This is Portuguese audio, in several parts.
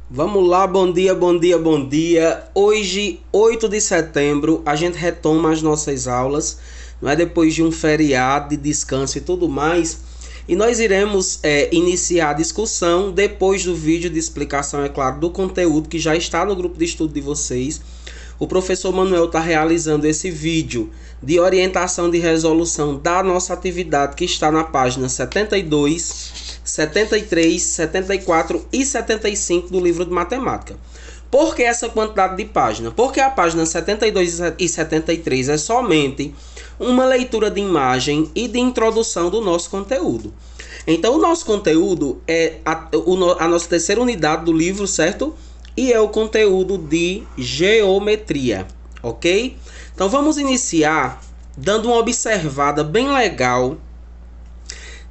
Vamos lá, bom dia, bom dia, bom dia. Hoje, 8 de setembro, a gente retoma as nossas aulas, não é? Depois de um feriado de descanso e tudo mais. E nós iremos iniciar a discussão depois do vídeo de explicação, é claro, do conteúdo que já está no grupo de estudo de vocês. O professor Manuel está realizando esse vídeo de orientação de resolução da nossa atividade que está na página 72, 73, 74 e 75 do livro de matemática. Por que essa quantidade de página? Porque a página 72 e 73 é somente uma leitura de imagem e de introdução do nosso conteúdo. Então, o nosso conteúdo é a nossa terceira unidade do livro, certo? E é o conteúdo de geometria, ok? Então, vamos iniciar dando uma observada bem legal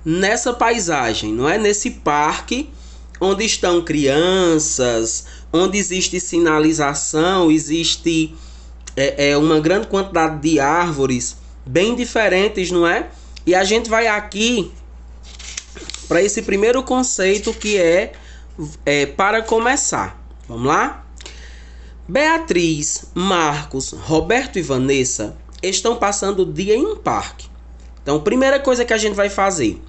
nessa paisagem, não é? Nesse parque onde estão crianças, onde existe sinalização, existe uma grande quantidade de árvores bem diferentes, não é? E a gente vai aqui para esse primeiro conceito que é para começar. Vamos lá? Beatriz, Marcos, Roberto e Vanessa estão passando o dia em um parque. Então, primeira coisa que a gente vai fazer.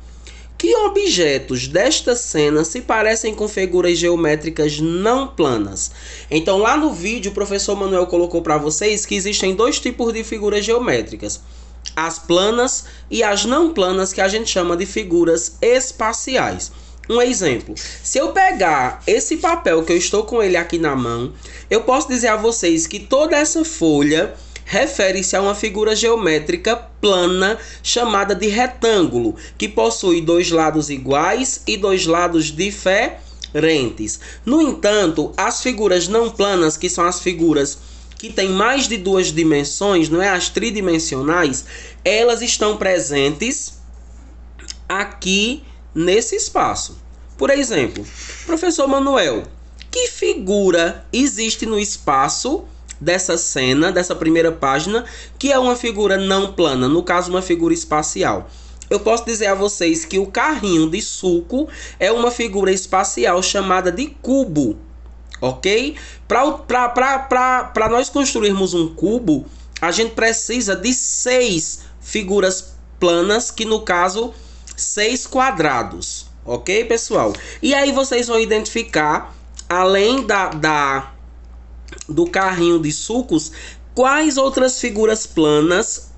Que objetos desta cena se parecem com figuras geométricas não planas? Então, lá no vídeo, o professor Manuel colocou para vocês que existem dois tipos de figuras geométricas. As planas e as não planas, que a gente chama de figuras espaciais. Um exemplo, se eu pegar esse papel que eu estou com ele aqui na mão, eu posso dizer a vocês que toda essa folha refere-se a uma figura geométrica plana chamada de retângulo, que possui dois lados iguais e dois lados diferentes. No entanto, as figuras não planas, que são as figuras que têm mais de duas dimensões, não é? As tridimensionais, elas estão presentes aqui nesse espaço. Por exemplo, professor Manuel, que figura existe no espaço dessa cena, dessa primeira página, que é uma figura não plana, no caso uma figura espacial? Eu posso dizer a vocês que o carrinho de suco é uma figura espacial chamada de cubo, ok? Para nós construirmos um cubo, a gente precisa de 6 figuras planas, que no caso 6 quadrados, ok, pessoal? E aí vocês vão identificar, além do carrinho de sucos, quais outras figuras planas,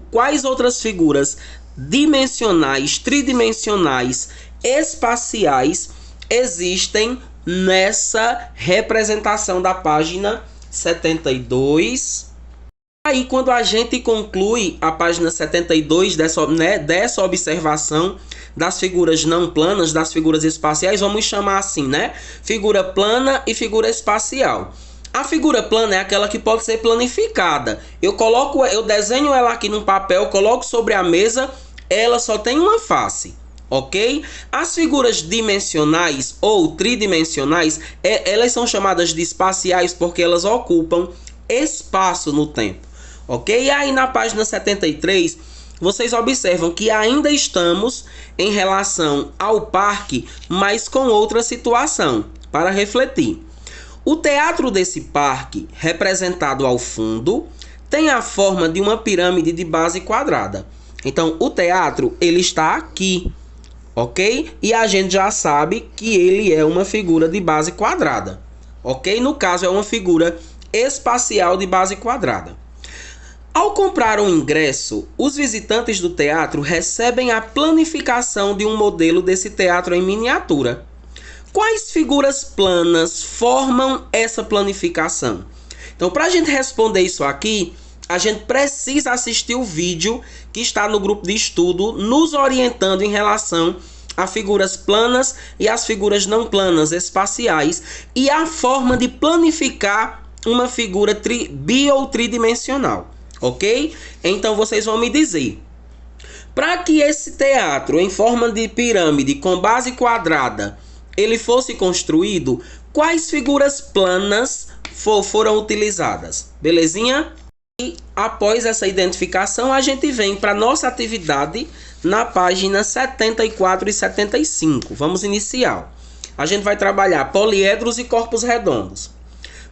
quais outras figuras dimensionais, tridimensionais, espaciais existem nessa representação da página 72. Aí, quando a gente conclui a página 72 dessa observação das figuras não planas, das figuras espaciais, vamos chamar assim, né? Figura plana e figura espacial. A figura plana é aquela que pode ser planificada. Eu desenho ela aqui num papel, coloco sobre a mesa, ela só tem uma face, ok? As figuras dimensionais ou tridimensionais, elas são chamadas de espaciais porque elas ocupam espaço no tempo, ok? E aí na página 73, vocês observam que ainda estamos em relação ao parque, mas com outra situação, para refletir. O teatro desse parque, representado ao fundo, tem a forma de uma pirâmide de base quadrada. Então, o teatro, ele está aqui, ok? E a gente já sabe que ele é uma figura de base quadrada, ok? No caso, é uma figura espacial de base quadrada. Ao comprar um ingresso, os visitantes do teatro recebem a planificação de um modelo desse teatro em miniatura. Quais figuras planas formam essa planificação? Então, para a gente responder isso aqui, a gente precisa assistir o vídeo que está no grupo de estudo, nos orientando em relação a figuras planas e as figuras não planas, espaciais, e a forma de planificar uma figura bi ou tridimensional, ok? Então, vocês vão me dizer, para que esse teatro em forma de pirâmide com base quadrada ele fosse construído, quais figuras planas foram utilizadas? Belezinha? E após essa identificação, a gente vem para nossa atividade na página 74 e 75. Vamos iniciar. A gente vai trabalhar poliedros e corpos redondos.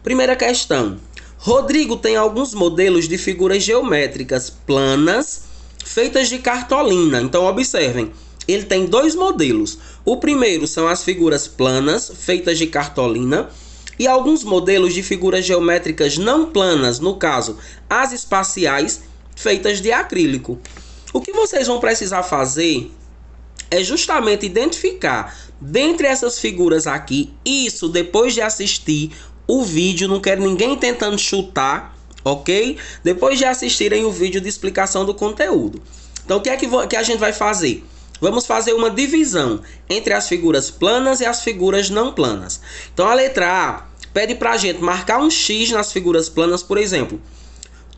Primeira questão. Rodrigo tem alguns modelos de figuras geométricas planas feitas de cartolina. Então, observem, ele tem dois modelos. O primeiro são as figuras planas feitas de cartolina e alguns modelos de figuras geométricas não planas, no caso, as espaciais, feitas de acrílico. O que vocês vão precisar fazer é justamente identificar dentre essas figuras aqui, isso depois de assistir o vídeo, não quero ninguém tentando chutar, ok? Depois de assistirem o vídeo de explicação do conteúdo. Então, o que é que a gente vai fazer? Vamos fazer uma divisão entre as figuras planas e as figuras não planas. Então, a letra A pede para a gente marcar um X nas figuras planas, por exemplo.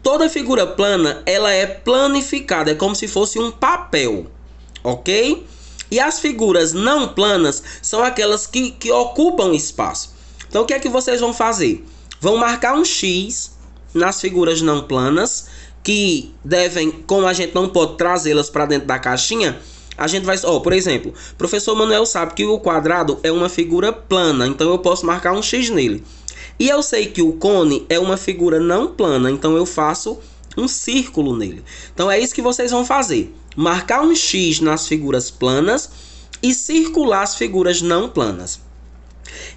Toda figura plana, ela é planificada, é como se fosse um papel, ok? E as figuras não planas são aquelas que ocupam espaço. Então, o que é que vocês vão fazer? Vão marcar um X nas figuras não planas, que devem, como a gente não pode trazê-las para dentro da caixinha, a gente vai... por exemplo, o professor Manuel sabe que o quadrado é uma figura plana, então eu posso marcar um X nele. E eu sei que o cone é uma figura não plana, então eu faço um círculo nele. Então é isso que vocês vão fazer. Marcar um X nas figuras planas e circular as figuras não planas.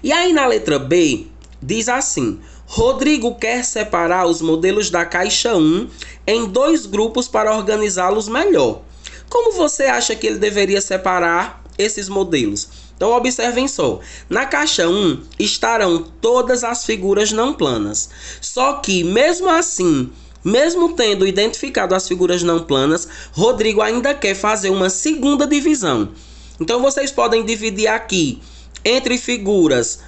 E aí na letra B, diz assim: Rodrigo quer separar os modelos da caixa 1 em dois grupos para organizá-los melhor. Como você acha que ele deveria separar esses modelos? Então observem só, na caixa 1 estarão todas as figuras não planas. Só que mesmo assim, mesmo tendo identificado as figuras não planas, Rodrigo ainda quer fazer uma segunda divisão. Então vocês podem dividir aqui entre figuras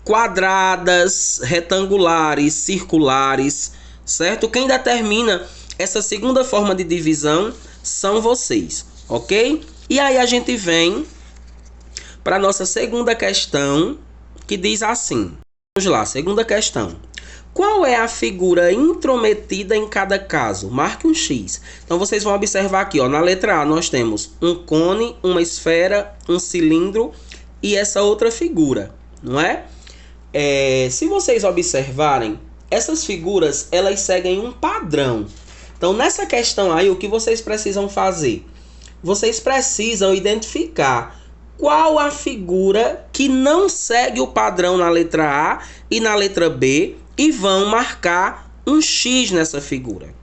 quadradas, retangulares, circulares, certo? Quem determina essa segunda forma de divisão são vocês, ok? E aí a gente vem para a nossa segunda questão, que diz assim. Vamos lá, segunda questão. Qual é a figura intrometida em cada caso? Marque um X. Então vocês vão observar aqui, ó, na letra A nós temos um cone, uma esfera, um cilindro e essa outra figura, não é? Se vocês observarem, essas figuras elas seguem um padrão. Então nessa questão aí, o que vocês precisam fazer? Vocês precisam identificar qual a figura que não segue o padrão na letra A e na letra B e vão marcar um X nessa figura.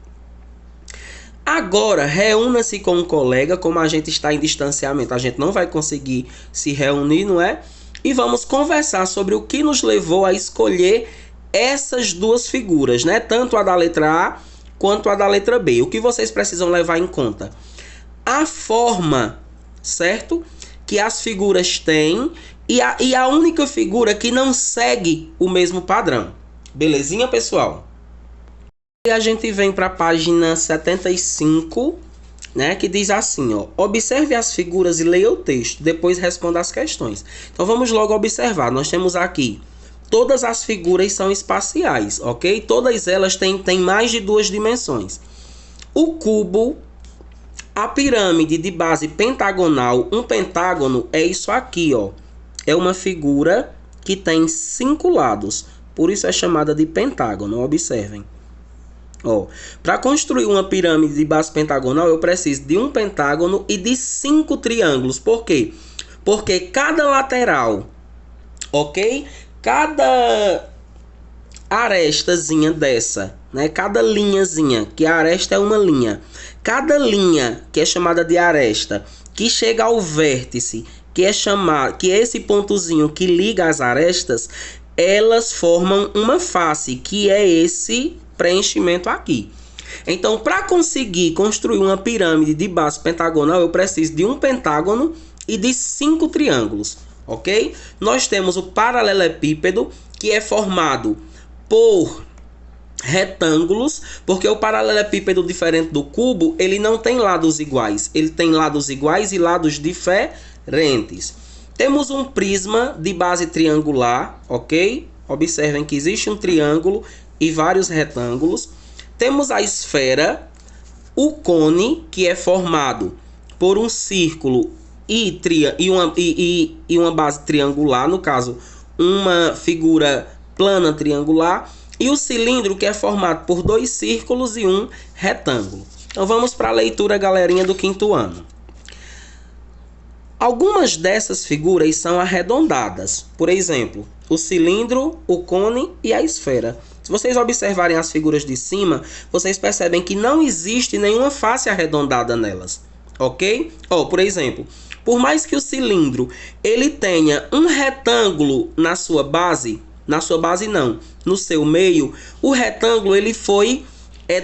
Agora, reúna-se com um colega, como a gente está em distanciamento, a gente não vai conseguir se reunir, não é? E vamos conversar sobre o que nos levou a escolher essas duas figuras, né? Tanto a da letra A quanto a da letra B. O que vocês precisam levar em conta? A forma, certo? Que as figuras têm e a única figura que não segue o mesmo padrão. Belezinha, pessoal? E a gente vem para a página 75, né? Que diz assim, ó. Observe as figuras e leia o texto. Depois responda as questões. Então vamos logo observar. Nós temos aqui. Todas as figuras são espaciais, ok? Todas elas têm mais de duas dimensões. O cubo, a pirâmide de base pentagonal, um pentágono é isso aqui, ó. É uma figura que tem 5 lados, por isso é chamada de pentágono, observem. Ó, para construir uma pirâmide de base pentagonal, eu preciso de um pentágono e de 5 triângulos. Por quê? Porque cada lateral, ok? Cada arestazinha dessa, né? Cada linhazinha, que a aresta é uma linha. Cada linha, que é chamada de aresta, que chega ao vértice, que é esse pontozinho que liga as arestas, elas formam uma face, que é esse preenchimento aqui. Então, para conseguir construir uma pirâmide de base pentagonal, eu preciso de um pentágono e de 5 triângulos. Ok? Nós temos o paralelepípedo, que é formado por retângulos, porque o paralelepípedo, diferente do cubo, ele não tem lados iguais. Ele tem lados iguais e lados diferentes. Temos um prisma de base triangular, ok? Observem que existe um triângulo e vários retângulos. Temos a esfera, o cone, que é formado por um círculo e uma base triangular, no caso, uma figura plana triangular, e o cilindro, que é formado por 2 círculos e um retângulo. Então vamos para a leitura, galerinha do quinto ano. Algumas dessas figuras são arredondadas, por exemplo, o cilindro, o cone e a esfera. Se vocês observarem as figuras de cima, vocês percebem que não existe nenhuma face arredondada nelas, ok? Por exemplo, por mais que o cilindro ele tenha um retângulo na sua base não, no seu meio, o retângulo ele foi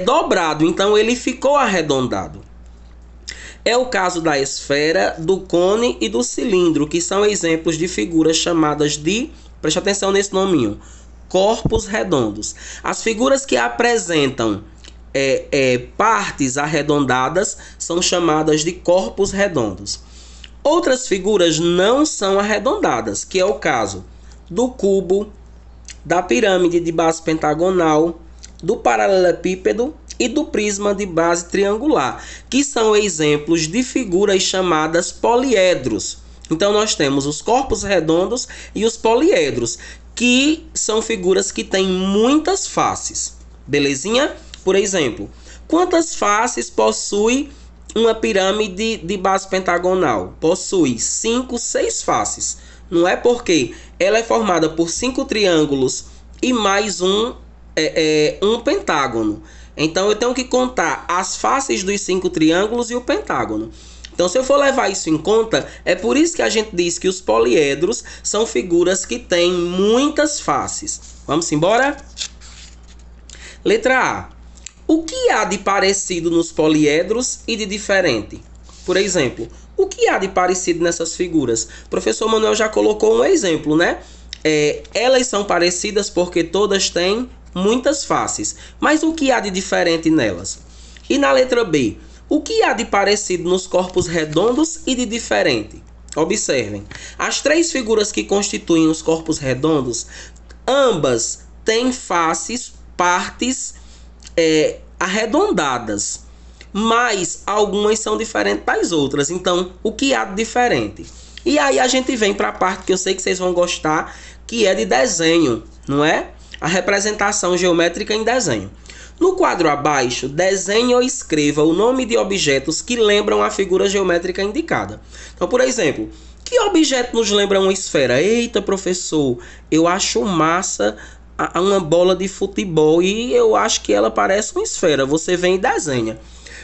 dobrado, então ele ficou arredondado. É o caso da esfera, do cone e do cilindro, que são exemplos de figuras chamadas de, preste atenção nesse nominho, corpos redondos. As figuras que apresentam partes arredondadas são chamadas de corpos redondos. Outras figuras não são arredondadas, que é o caso do cubo, da pirâmide de base pentagonal, do paralelepípedo e do prisma de base triangular, que são exemplos de figuras chamadas poliedros. Então nós temos os corpos redondos e os poliedros, que são figuras que têm muitas faces. Belezinha? Por exemplo, quantas faces possui uma pirâmide de base pentagonal? Possui 5, 6 faces. Não é porque ela é formada por 5 triângulos e mais um pentágono. Então eu tenho que contar as faces dos 5 triângulos e o pentágono. Então, se eu for levar isso em conta, é por isso que a gente diz que os poliedros são figuras que têm muitas faces. Vamos embora? Letra A. O que há de parecido nos poliedros e de diferente? Por exemplo, o que há de parecido nessas figuras? O professor Manuel já colocou um exemplo, né? Elas são parecidas porque todas têm muitas faces. Mas o que há de diferente nelas? E na letra B, o que há de parecido nos corpos redondos e de diferente? Observem, as 3 figuras que constituem os corpos redondos, ambas têm faces, partes arredondadas, mas algumas são diferentes das outras. Então, o que há de diferente? E aí a gente vem para a parte que eu sei que vocês vão gostar, que é de desenho, não é? A representação geométrica em desenho. No quadro abaixo, desenhe ou escreva o nome de objetos que lembram a figura geométrica indicada. Então, por exemplo, que objeto nos lembra uma esfera? Eita, professor, eu acho massa uma bola de futebol e eu acho que ela parece uma esfera. Você vem e desenha.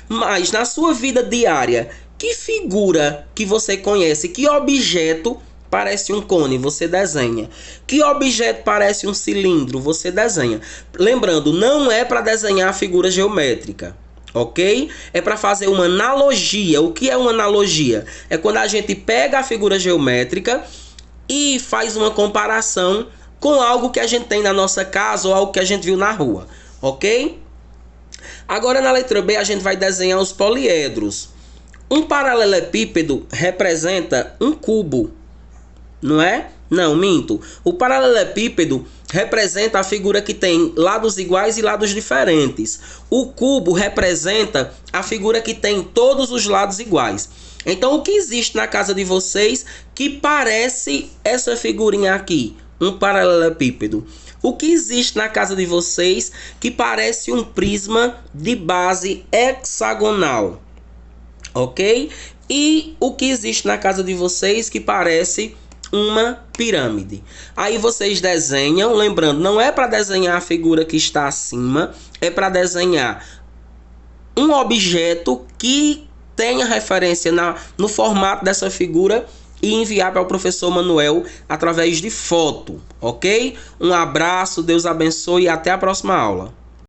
Mas na sua vida diária, que figura que você conhece, que objeto parece um cone, você desenha. Que objeto parece um cilindro, você desenha. Lembrando, não é para desenhar a figura geométrica, ok? É para fazer uma analogia. O que é uma analogia? É quando a gente pega a figura geométrica e faz uma comparação com algo que a gente tem na nossa casa ou algo que a gente viu na rua, ok? Agora na letra B a gente vai desenhar os poliedros. Um paralelepípedo representa um cubo, não é? Não, minto. O paralelepípedo representa a figura que tem lados iguais e lados diferentes. O cubo representa a figura que tem todos os lados iguais. Então, o que existe na casa de vocês que parece essa figurinha aqui? Um paralelepípedo. O que existe na casa de vocês que parece um prisma de base hexagonal? Ok? E o que existe na casa de vocês que parece uma pirâmide? Aí vocês desenham, lembrando, não é para desenhar a figura que está acima, é para desenhar um objeto que tenha referência no formato dessa figura e enviar para o professor Manuel através de foto, ok? Um abraço, Deus abençoe e até a próxima aula.